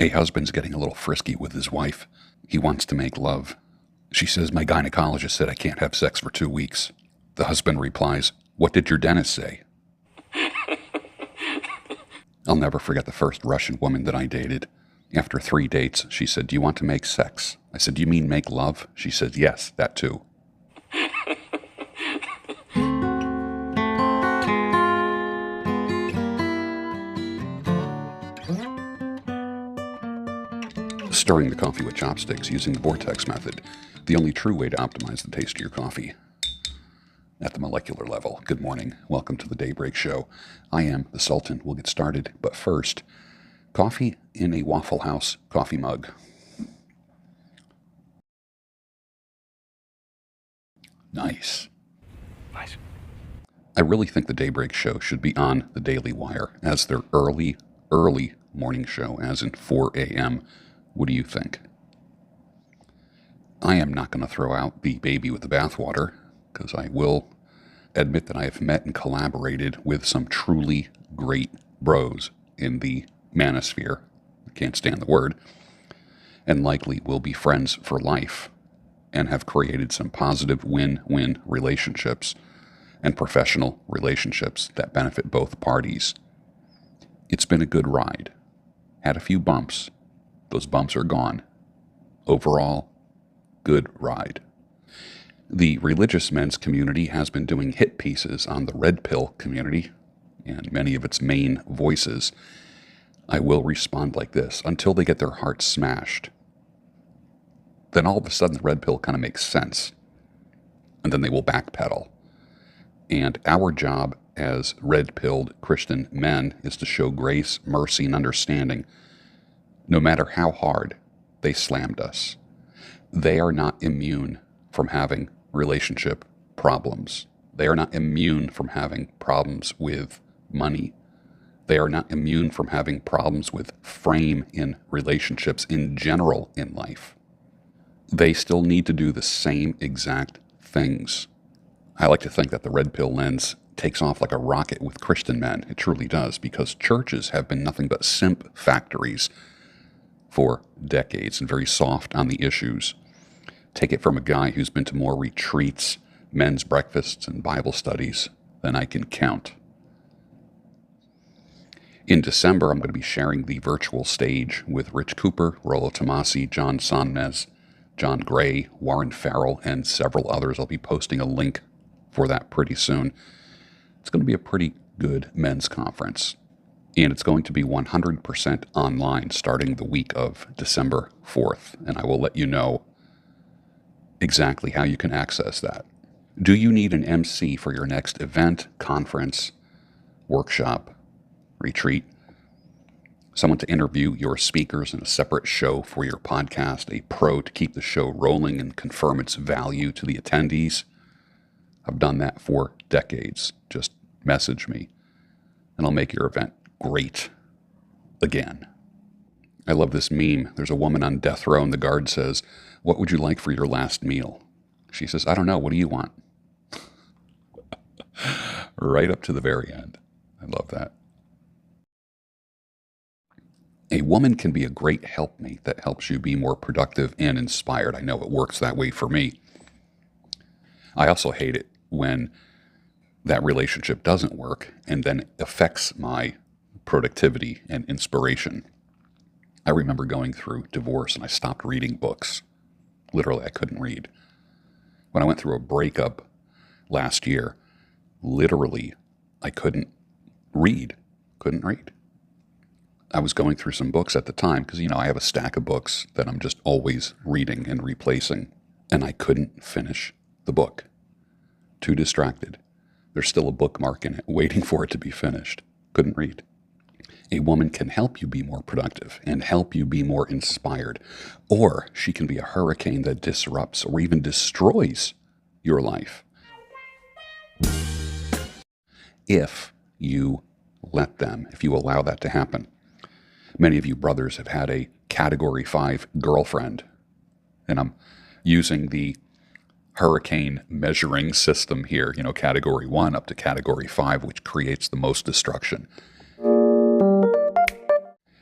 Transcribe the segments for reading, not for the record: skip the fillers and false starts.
A husband's getting a little frisky with his wife. He wants to make love. She says, "My gynecologist said I can't have sex for 2 weeks." The husband replies, "What did your dentist say?" I'll never forget the first Russian woman that I dated. After 3 dates, she said, "Do you want to make sex?" I said, "Do you mean make love?" She said, "Yes, that too." Stirring the coffee with chopsticks using the vortex method, the only true way to optimize the taste of your coffee. At the molecular level, good morning. Welcome to the Daybreak Show. I am the Sultan. We'll get started, but first, coffee in a Waffle House coffee mug. Nice. I really think the Daybreak Show should be on the Daily Wire as their early morning show, as in 4 a.m. What do you think? I am not going to throw out the baby with the bathwater, because I will admit that I have met and collaborated with some truly great bros in the manosphere. I can't stand the word. And likely will be friends for life and have created some positive win-win relationships and professional relationships that benefit both parties. It's been a good ride. Had a few bumps. Those bumps are gone. Overall, good ride. The religious men's community has been doing hit pieces on the red pill community and many of its main voices. I will respond like this: until they get their hearts smashed, then all of a sudden the red pill kind of makes sense. And then they will backpedal. And our job as red-pilled Christian men is to show grace, mercy, and understanding, no matter how hard they slammed us. They are not immune from having relationship problems. They are not immune from having problems with money. They are not immune from having problems with frame in relationships in general in life. They still need to do the same exact things. I like to think that the red pill lens takes off like a rocket with Christian men. It truly does, because churches have been nothing but simp factories for decades and very soft on the issues. Take it from a guy who's been to more retreats, men's breakfasts, and Bible studies than I can count. In December, I'm going to be sharing the virtual stage with Rich Cooper, Rollo Tomasi, John Sonmez, John Gray, Warren Farrell, and several others. I'll be posting a link for that pretty soon. It's going to be a pretty good men's conference, and it's going to be 100% online starting the week of December 4th, and I will let you know exactly how you can access that. Do you need an MC for your next event, conference, workshop, retreat? Someone to interview your speakers in a separate show for your podcast, a pro to keep the show rolling and confirm its value to the attendees? I've done that for decades. Just message me, and I'll make your event great again. I love this meme. There's a woman on death row, and the guard says, "What would you like for your last meal?" She says, "I don't know. What do you want?" Right up to the very end. I love that. A woman can be a great helpmate that helps you be more productive and inspired. I know it works that way for me. I also hate it when that relationship doesn't work and then it affects my productivity and inspiration. I remember going through divorce and I stopped reading books. Literally, I couldn't read. When I went through a breakup last year, literally, I couldn't read. I was going through some books at the time because, I have a stack of books that I'm just always reading and replacing, and I couldn't finish the book. Too distracted. There's still a bookmark in it, waiting for it to be finished. Couldn't read. A woman can help you be more productive and help you be more inspired, or she can be a hurricane that disrupts or even destroys your life. If you let them, if you allow that to happen. Many of you brothers have had a Category 5 girlfriend, and I'm using the hurricane measuring system here, Category 1 up to Category 5, which creates the most destruction.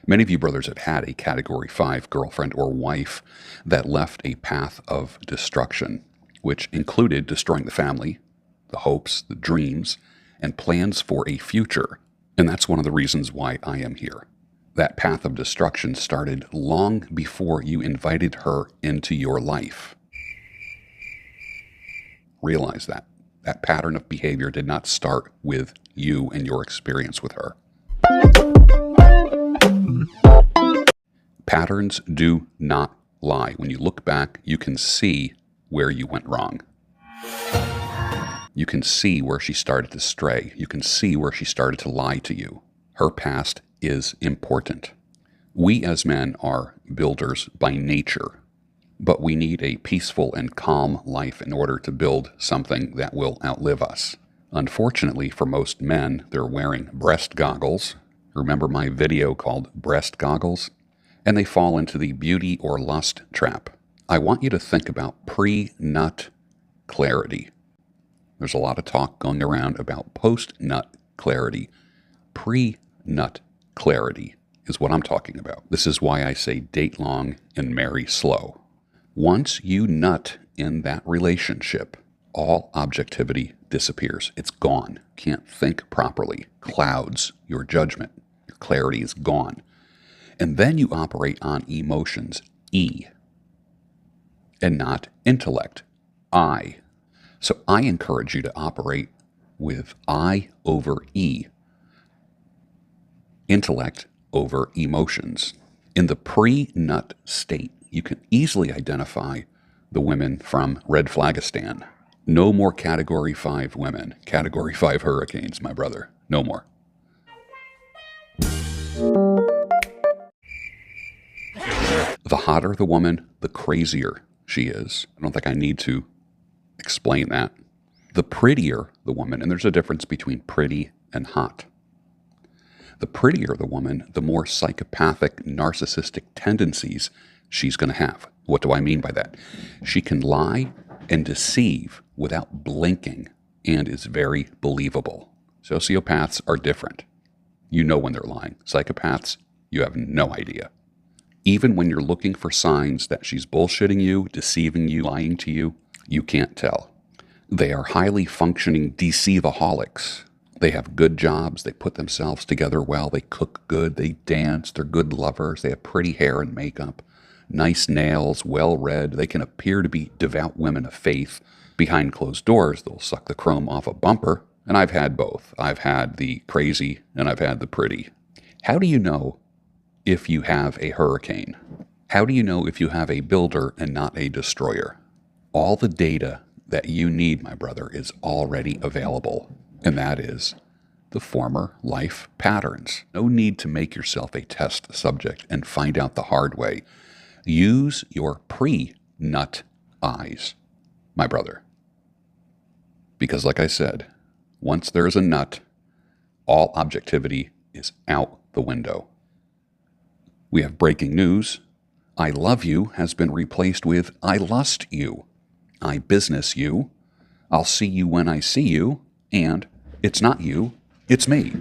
Many of you brothers have had a Category 5 girlfriend or wife that left a path of destruction, which included destroying the family, the hopes, the dreams, and plans for a future. And that's one of the reasons why I am here. That path of destruction started long before you invited her into your life. Realize that. That pattern of behavior did not start with you and your experience with her. Patterns do not lie. When you look back, you can see where you went wrong. You can see where she started to stray. You can see where she started to lie to you. Her past is important. We as men are builders by nature, but we need a peaceful and calm life in order to build something that will outlive us. Unfortunately, for most men, they're wearing breast goggles. Remember my video called Breast Goggles? And they fall into the beauty or lust trap. I want you to think about pre-nut clarity. There's a lot of talk going around about post-nut clarity. Pre-nut clarity is what I'm talking about. This is why I say date long and marry slow. Once you nut in that relationship, all objectivity disappears. It's gone. Can't think properly. Clouds your judgment. Your clarity is gone. And then you operate on emotions, E, and not intellect, I. So I encourage you to operate with I over E, intellect over emotions. In the pre-nut state, you can easily identify the women from Red Flagistan. No more Category 5 women. Category 5 hurricanes, my brother. No more. The hotter the woman, the crazier she is. I don't think I need to explain that. The prettier the woman, and there's a difference between pretty and hot. The prettier the woman, the more psychopathic, narcissistic tendencies she's going to have. What do I mean by that? She can lie and deceive without blinking and is very believable. Sociopaths are different. You know when they're lying. Psychopaths, you have no idea. Even when you're looking for signs that she's bullshitting you, deceiving you, lying to you, you can't tell. They are highly functioning deceiveaholics. They have good jobs. They put themselves together well. They cook good. They dance. They're good lovers. They have pretty hair and makeup, nice nails, well-read. They can appear to be devout women of faith. Behind closed doors, they'll suck the chrome off a bumper. And I've had both. I've had the crazy and I've had the pretty. How do you know if you have a hurricane? How do you know if you have a builder and not a destroyer? All the data that you need, my brother, is already available. And that is the former life patterns. No need to make yourself a test subject and find out the hard way. Use your pre-nut eyes, my brother. Because like I said, once there's a nut, all objectivity is out the window. We have breaking news. I love you has been replaced with I lust you. I business you. I'll see you when I see you. And it's not you, it's me.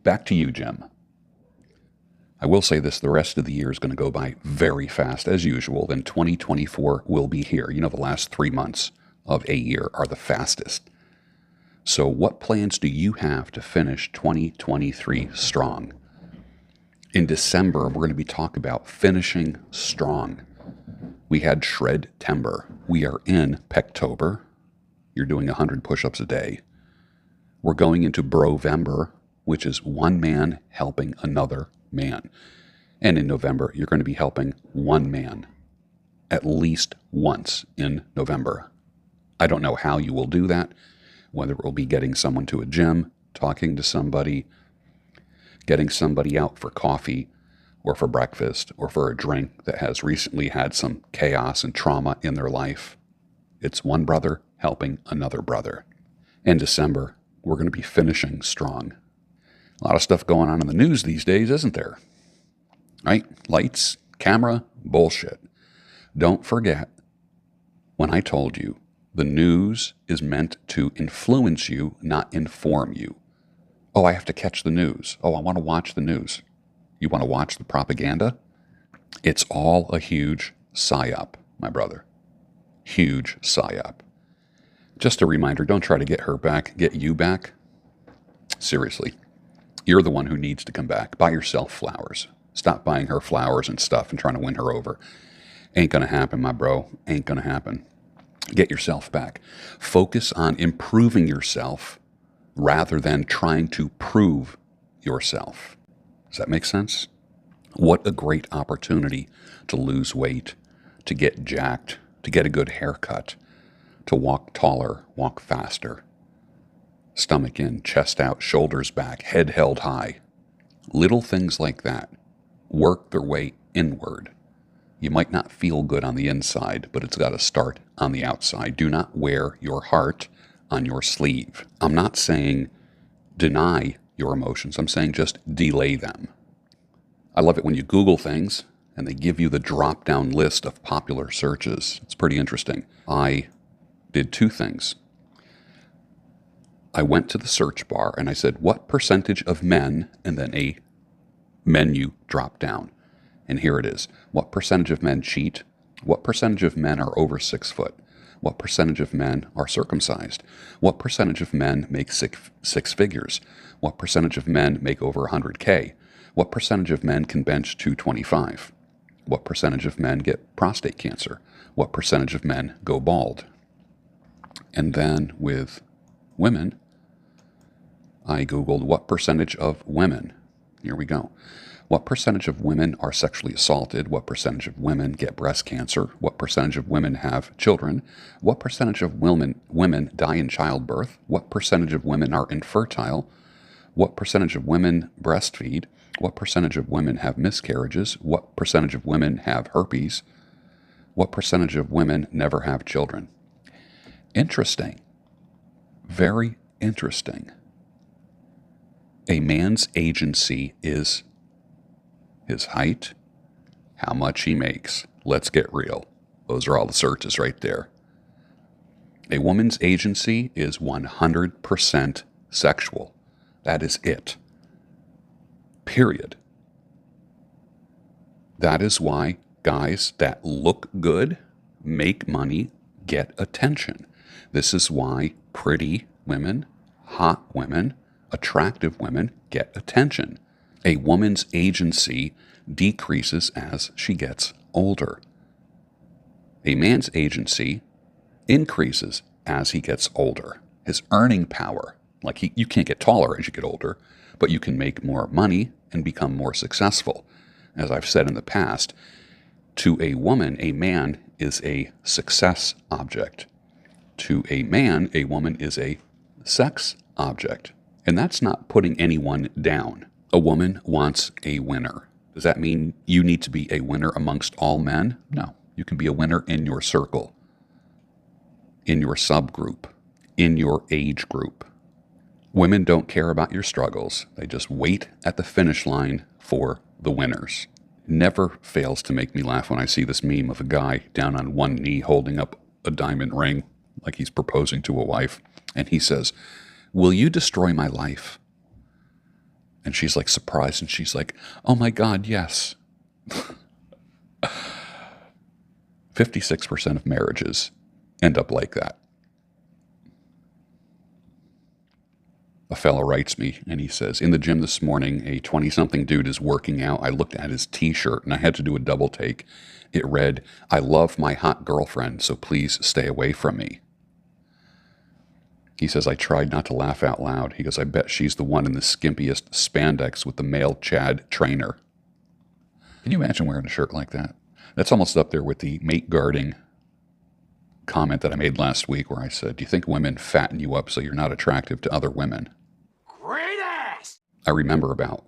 Back to you, Jim. I will say this, the rest of the year is going to go by very fast as usual. Then 2024 will be here. You know, the last 3 months of a year are the fastest. So what plans do you have to finish 2023 strong? In December, we're going to be talking about finishing strong. We had Shred-tember. We are in Pectober. You're doing 100 push-ups a day. We're going into Brovember, which is one man helping another man. And in November, you're going to be helping one man at least once in November. I don't know how you will do that, whether it will be getting someone to a gym, talking to somebody, getting somebody out for coffee or for breakfast or for a drink that has recently had some chaos and trauma in their life. It's one brother helping another brother. In December, we're going to be finishing strong. A lot of stuff going on in the news these days, isn't there? Right? Lights, camera, bullshit. Don't forget when I told you the news is meant to influence you, not inform you. Oh, I have to catch the news. Oh, I want to watch the news. You want to watch the propaganda? It's all a huge psyop, my brother. Huge psyop. Just a reminder, don't try to get her back, get you back. Seriously, you're the one who needs to come back. Buy yourself flowers. Stop buying her flowers and stuff and trying to win her over. Ain't gonna happen, my bro. Ain't gonna happen. Get yourself back. Focus on improving yourself rather than trying to prove yourself. Does that make sense? What a great opportunity to lose weight, to get jacked, to get a good haircut, to walk taller, walk faster. Stomach in, chest out, shoulders back, head held high. Little things like that work their way inward. You might not feel good on the inside, but it's got to start on the outside. Do not wear your heart on your sleeve. I'm not saying deny your emotions. I'm saying just delay them. I love it when you Google things and they give you the drop-down list of popular searches. It's pretty interesting. I did two things. I went to the search bar and I said, what percentage of men, and then a menu dropped down. And here it is. What percentage of men cheat? What percentage of men are over 6 foot? What percentage of men are circumcised? What percentage of men make six figures? What percentage of men make over 100K? What percentage of men can bench 225? What percentage of men get prostate cancer? What percentage of men go bald? And then with women, I Googled what percentage of women. Here we go. What percentage of women are sexually assaulted? What percentage of women get breast cancer? What percentage of women have children? What percentage of women die in childbirth? What percentage of women are infertile? What percentage of women breastfeed? What percentage of women have miscarriages? What percentage of women have herpes? What percentage of women never have children? Interesting. Very interesting. A man's agency is his height, how much he makes. Let's get real. Those are all the searches right there. A woman's agency is 100% sexual. That is it. Period. That is why guys that look good, make money, get attention. This is why pretty women, hot women, attractive women get attention. A woman's agency decreases as she gets older. A man's agency increases as he gets older. His earning power, you can't get taller as you get older, but you can make more money and become more successful. As I've said in the past, to a woman, a man is a success object. To a man, a woman is a sex object. And that's not putting anyone down. A woman wants a winner. Does that mean you need to be a winner amongst all men? No. You can be a winner in your circle, in your subgroup, in your age group. Women don't care about your struggles. They just wait at the finish line for the winners. Never fails to make me laugh when I see this meme of a guy down on one knee holding up a diamond ring like he's proposing to a wife. And he says, "Will you destroy my life?" And she's like surprised, and she's like, "Oh my God, yes." 56% of marriages end up like that. A fellow writes me, and he says, "In the gym this morning, a 20-something dude is working out. I looked at his t-shirt, and I had to do a double take. It read, 'I love my hot girlfriend, so please stay away from me.'" He says, "I tried not to laugh out loud." He goes, "I bet she's the one in the skimpiest spandex with the male Chad trainer." Can you imagine wearing a shirt like that? That's almost up there with the mate guarding comment that I made last week where I said, "Do you think women fatten you up so you're not attractive to other women?" Great ass! I remember about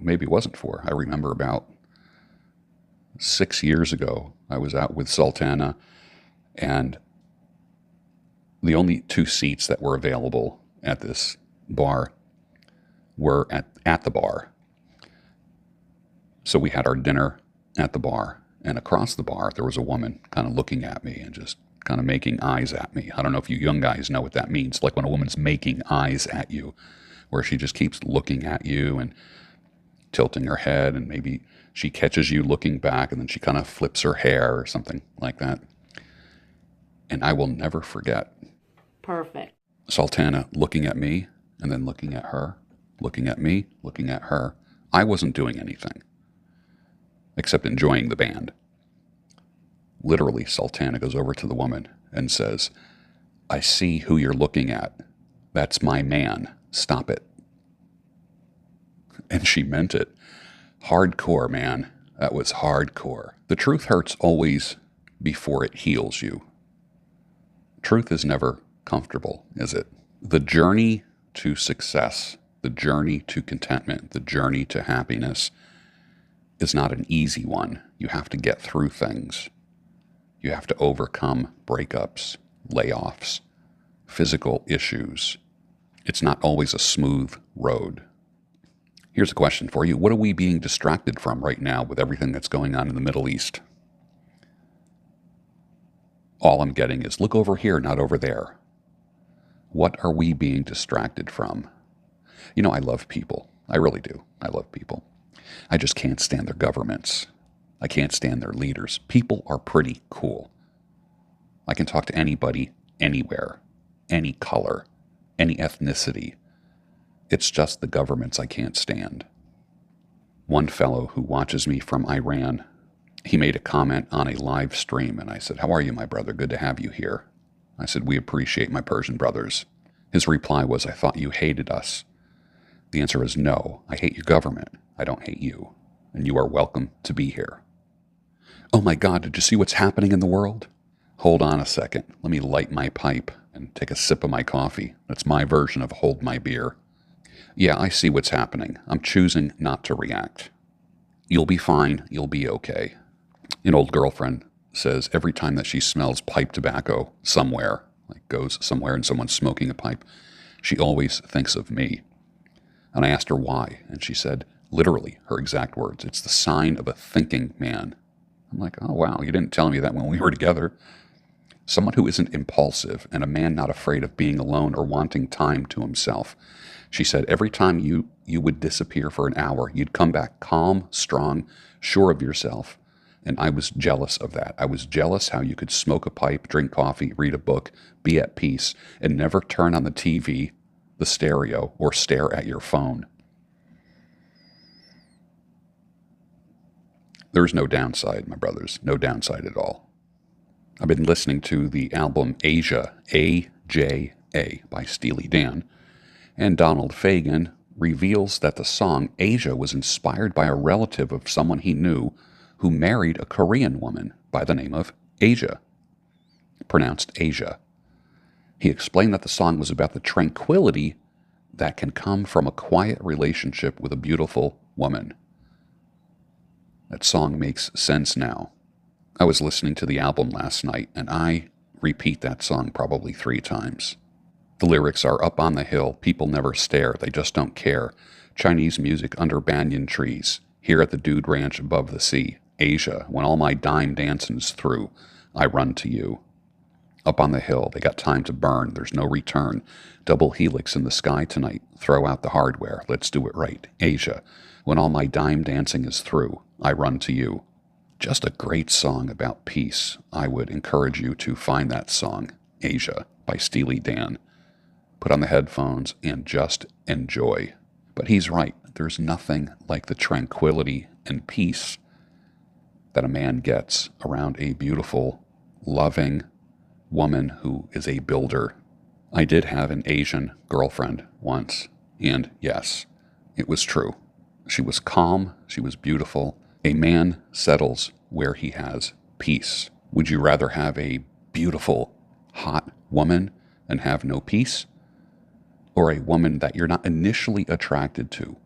maybe it wasn't 4. I remember about 6 years ago, I was out with Sultana, and the only 2 seats that were available at this bar were at the bar. So we had our dinner at the bar, and across the bar, there was a woman kind of looking at me and just kind of making eyes at me. I don't know if you young guys know what that means, like when a woman's making eyes at you, where she just keeps looking at you and tilting her head, and maybe she catches you looking back, and then she kind of flips her hair or something like that. And I will never forget. Perfect. Sultana looking at me and then looking at her, looking at me, looking at her. I wasn't doing anything except enjoying the band. Literally, Sultana goes over to the woman and says, "I see who you're looking at. That's my man. Stop it." And she meant it. Hardcore, man. That was hardcore. The truth hurts always before it heals you. Truth is never comfortable, is it? The journey to success, the journey to contentment, the journey to happiness is not an easy one. You have to get through things. You have to overcome breakups, layoffs, physical issues. It's not always a smooth road. Here's a question for you. What are we being distracted from right now with everything that's going on in the Middle East? All I'm getting is, look over here, not over there. What are we being distracted from? You know, I love people. I really do. I love people. I just can't stand their governments. I can't stand their leaders. People are pretty cool. I can talk to anybody, anywhere, any color, any ethnicity. It's just the governments I can't stand. One fellow who watches me from Iran, he made a comment on a live stream, and I said, "How are you, my brother? Good to have you here." I said, "We appreciate my Persian brothers." His reply was, "I thought you hated us." The answer is no. I hate your government. I don't hate you. And you are welcome to be here. Oh my God, did you see what's happening in the world? Hold on a second. Let me light my pipe and take a sip of my coffee. That's my version of hold my beer. Yeah, I see what's happening. I'm choosing not to react. You'll be fine. You'll be okay. An old girlfriend says every time that she smells pipe tobacco somewhere, like goes somewhere and someone's smoking a pipe, she always thinks of me. And I asked her why, and she said, literally, her exact words, "It's the sign of a thinking man." I'm like, oh wow, you didn't tell me that when we were together. Someone who isn't impulsive and a man not afraid of being alone or wanting time to himself. She said every time you would disappear for an hour, you'd come back calm, strong, sure of yourself. And I was jealous of that. I was jealous how you could smoke a pipe, drink coffee, read a book, be at peace, and never turn on the TV, the stereo, or stare at your phone. There's no downside, my brothers, no downside at all. I've been listening to the album Asia, A-J-A, by Steely Dan, and Donald Fagen reveals that the song Asia was inspired by a relative of someone he knew who married a Korean woman by the name of Asia, pronounced Asia. He explained that the song was about the tranquility that can come from a quiet relationship with a beautiful woman. That song makes sense now. I was listening to the album last night, and I repeat that song probably 3 times. The lyrics are up on the hill, people never stare, they just don't care. Chinese music under banyan trees, here at the dude ranch above the sea. Asia, when all my dime dancing's through, I run to you. Up on the hill, they got time to burn, there's no return. Double helix in the sky tonight, throw out the hardware, let's do it right. Asia, when all my dime dancing is through, I run to you. Just a great song about peace. I would encourage you to find that song, Asia, by Steely Dan. Put on the headphones and just enjoy. But he's right. There's nothing like the tranquility and peace that a man gets around a beautiful, loving woman who is a builder. I did have an Asian girlfriend once, and yes, it was true. She was calm. She was beautiful. A man settles where he has peace. Would you rather have a beautiful, hot woman and have no peace? Or a woman that you're not initially attracted to,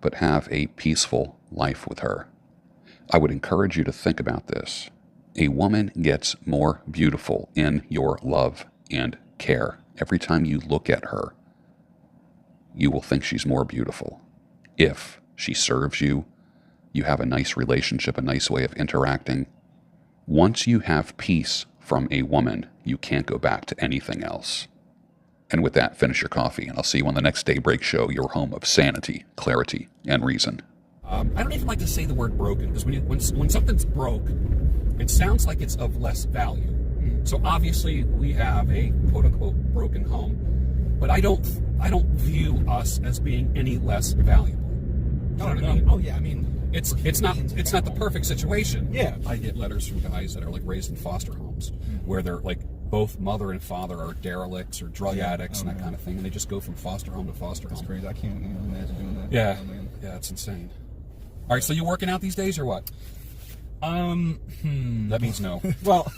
but have a peaceful life with her? I would encourage you to think about this. A woman gets more beautiful in your love and care. Every time you look at her, you will think she's more beautiful. If she serves you, you have a nice relationship, a nice way of interacting. Once you have peace from a woman, you can't go back to anything else. And with that, finish your coffee, and I'll see you on the next Daybreak Show, your home of sanity, clarity, and reason. I don't even like to say the word broken, because when something's broke, it sounds like it's of less value. So obviously we have a quote unquote broken home, but I don't view us as being any less valuable. You know what I mean? Oh yeah, I mean it's not the perfect situation. Yeah. I get letters from guys that are like raised in foster homes where they're like both mother and father are derelicts or drug addicts and that kind of thing, and they just go from foster home to foster home. That's crazy. I can't imagine doing that. Yeah, Oh, man. yeah, it's insane. All right, so you working out these days or what? That means no. Well.